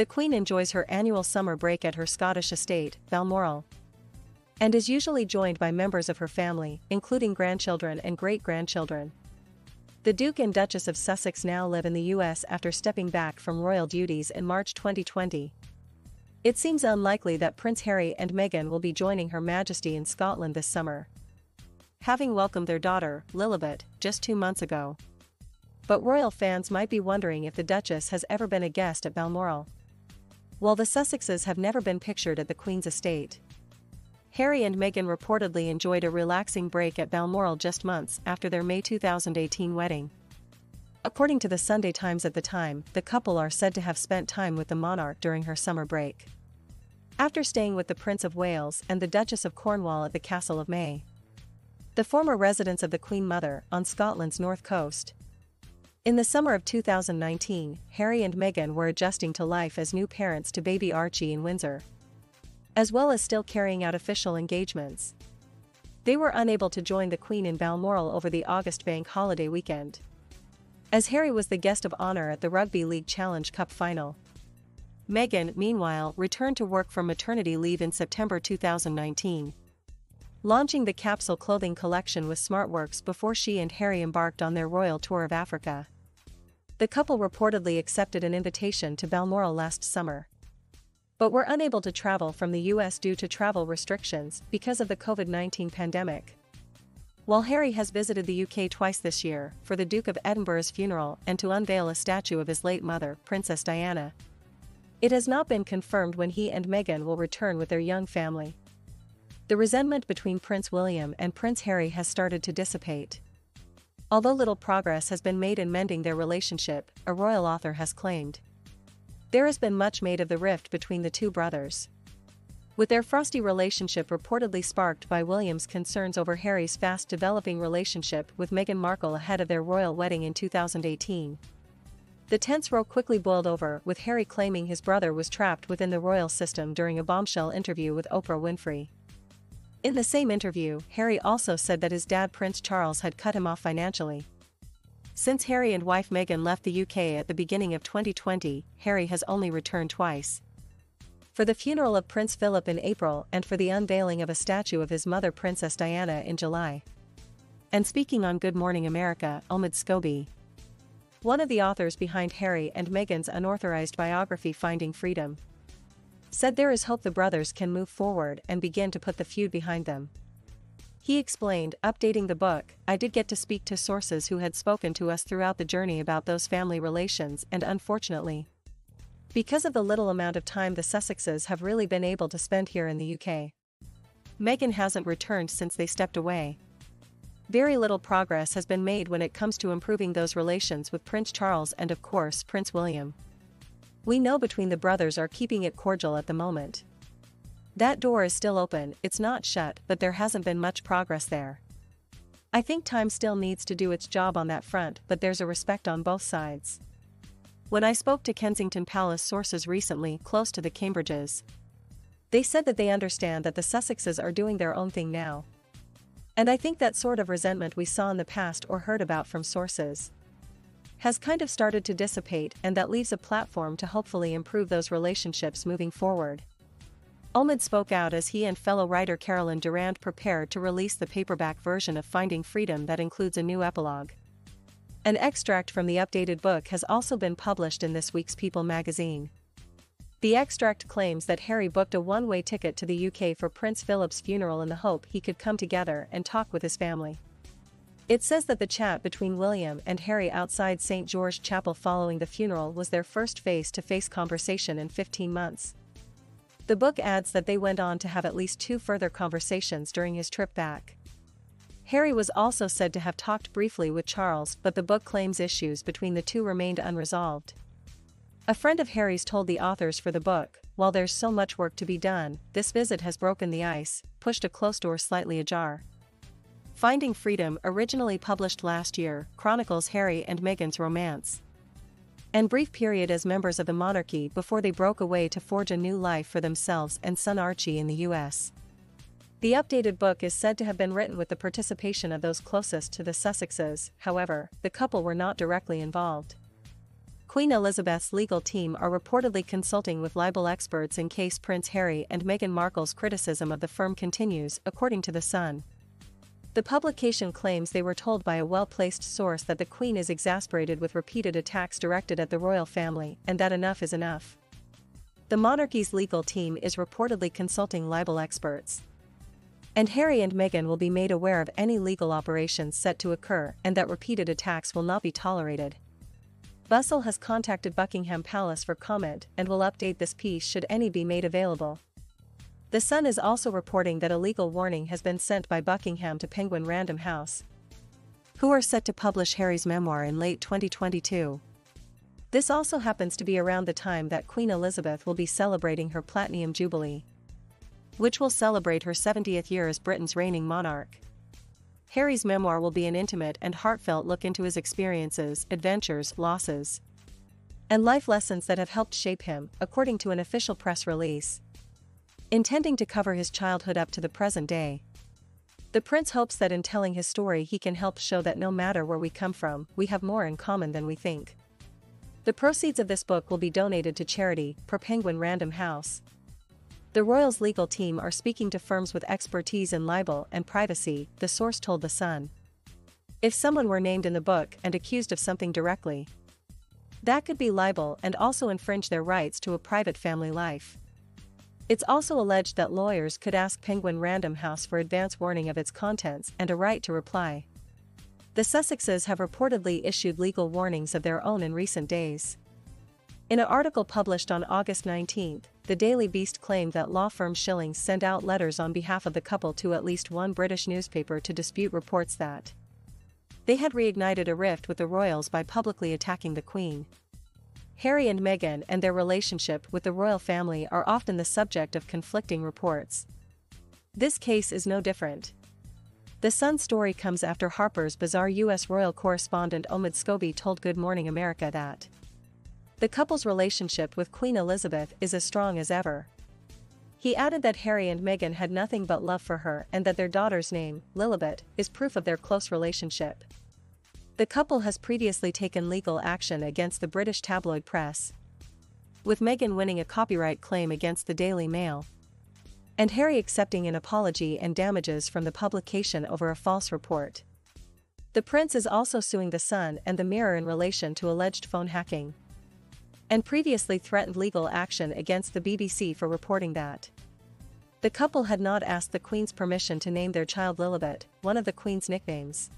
The Queen enjoys her annual summer break at her Scottish estate, Balmoral, and is usually joined by members of her family, including grandchildren and great-grandchildren. The Duke and Duchess of Sussex now live in the US after stepping back from royal duties in March 2020. It seems unlikely that Prince Harry and Meghan will be joining Her Majesty in Scotland this summer, having welcomed their daughter, Lilibet, just 2 months ago. But royal fans might be wondering if the Duchess has ever been a guest at Balmoral. While the Sussexes have never been pictured at the Queen's estate, Harry and Meghan reportedly enjoyed a relaxing break at Balmoral just months after their May 2018 wedding. According to the Sunday Times at the time, the couple are said to have spent time with the monarch during her summer break, after staying with the Prince of Wales and the Duchess of Cornwall at the Castle of May, the former residence of the Queen Mother, on Scotland's north coast. In the summer of 2019, Harry and Meghan were adjusting to life as new parents to baby Archie in Windsor, as well as still carrying out official engagements. They were unable to join the Queen in Balmoral over the August bank holiday weekend, as Harry was the guest of honor at the Rugby League Challenge Cup final. Meghan, meanwhile, returned to work from maternity leave in September 2019, launching the capsule clothing collection with SmartWorks before she and Harry embarked on their royal tour of Africa. The couple reportedly accepted an invitation to Balmoral last summer, but were unable to travel from the US due to travel restrictions because of the COVID-19 pandemic. While Harry has visited the UK twice this year, for the Duke of Edinburgh's funeral and to unveil a statue of his late mother, Princess Diana, it has not been confirmed when he and Meghan will return with their young family. The resentment between Prince William and Prince Harry has started to dissipate, although little progress has been made in mending their relationship, a royal author has claimed. There has been much made of the rift between the two brothers, with their frosty relationship reportedly sparked by William's concerns over Harry's fast-developing relationship with Meghan Markle ahead of their royal wedding in 2018. The tense row quickly boiled over, with Harry claiming his brother was trapped within the royal system during a bombshell interview with Oprah Winfrey. In the same interview, Harry also said that his dad Prince Charles had cut him off financially. Since Harry and wife Meghan left the UK at the beginning of 2020, Harry has only returned twice, for the funeral of Prince Philip in April and for the unveiling of a statue of his mother Princess Diana in July. And speaking on Good Morning America, Omid Scobie, one of the authors behind Harry and Meghan's unauthorized biography Finding Freedom, said there is hope the brothers can move forward and begin to put the feud behind them. He explained, updating the book, "I did get to speak to sources who had spoken to us throughout the journey about those family relations, and unfortunately, because of the little amount of time the Sussexes have really been able to spend here in the UK, Meghan hasn't returned since they stepped away. Very little progress has been made when it comes to improving those relations with Prince Charles and of course Prince William. We know between the brothers are keeping it cordial at the moment. That door is still open, it's not shut, but there hasn't been much progress there. I think time still needs to do its job on that front, but there's a respect on both sides." When I spoke to Kensington Palace sources recently close to the Cambridges, they said that they understand that the Sussexes are doing their own thing now. And I think that sort of resentment we saw in the past or heard about from sources has kind of started to dissipate, and that leaves a platform to hopefully improve those relationships moving forward. Omid spoke out as he and fellow writer Carolyn Durand prepared to release the paperback version of Finding Freedom that includes a new epilogue. An extract from the updated book has also been published in this week's People magazine. The extract claims that Harry booked a one-way ticket to the UK for Prince Philip's funeral in the hope he could come together and talk with his family. It says that the chat between William and Harry outside St. George Chapel following the funeral was their first face-to-face conversation in 15 months. The book adds that they went on to have at least 2 further conversations during his trip back. Harry was also said to have talked briefly with Charles, but the book claims issues between the two remained unresolved. A friend of Harry's told the authors for the book, "While there's so much work to be done, this visit has broken the ice, pushed a closed door slightly ajar." Finding Freedom, originally published last year, chronicles Harry and Meghan's romance and brief period as members of the monarchy before they broke away to forge a new life for themselves and son Archie in the US. The updated book is said to have been written with the participation of those closest to the Sussexes. However, the couple were not directly involved. Queen Elizabeth's legal team are reportedly consulting with libel experts in case Prince Harry and Meghan Markle's criticism of the firm continues, according to The Sun. The publication claims they were told by a well-placed source that the Queen is exasperated with repeated attacks directed at the royal family and that enough is enough. The monarchy's legal team is reportedly consulting libel experts. And Harry and Meghan will be made aware of any legal operations set to occur and that repeated attacks will not be tolerated. Bustle has contacted Buckingham Palace for comment and will update this piece should any be made available. The Sun is also reporting that a legal warning has been sent by Buckingham to Penguin Random House, who are set to publish Harry's memoir in late 2022. This also happens to be around the time that Queen Elizabeth will be celebrating her Platinum Jubilee, which will celebrate her 70th year as Britain's reigning monarch. Harry's memoir will be an intimate and heartfelt look into his experiences, adventures, losses, and life lessons that have helped shape him, according to an official press release, intending to cover his childhood up to the present day. The prince hopes that in telling his story he can help show that no matter where we come from, we have more in common than we think. The proceeds of this book will be donated to charity, per Penguin Random House. The royals' legal team are speaking to firms with expertise in libel and privacy, the source told The Sun. If someone were named in the book and accused of something directly, that could be libel and also infringe their rights to a private family life. It's also alleged that lawyers could ask Penguin Random House for advance warning of its contents and a right to reply. The Sussexes have reportedly issued legal warnings of their own in recent days. In an article published on August 19, the Daily Beast claimed that law firm Schillings sent out letters on behalf of the couple to at least one British newspaper to dispute reports that they had reignited a rift with the royals by publicly attacking the Queen. Harry and Meghan and their relationship with the royal family are often the subject of conflicting reports. This case is no different. The Sun's story comes after Harper's Bazaar U.S. royal correspondent Omid Scobie told Good Morning America that the couple's relationship with Queen Elizabeth is as strong as ever. He added that Harry and Meghan had nothing but love for her and that their daughter's name, Lilibet, is proof of their close relationship. The couple has previously taken legal action against the British tabloid press, with Meghan winning a copyright claim against the Daily Mail, and Harry accepting an apology and damages from the publication over a false report. The prince is also suing The Sun and the Mirror in relation to alleged phone hacking, and previously threatened legal action against the BBC for reporting that the couple had not asked the Queen's permission to name their child Lilibet, one of the Queen's nicknames.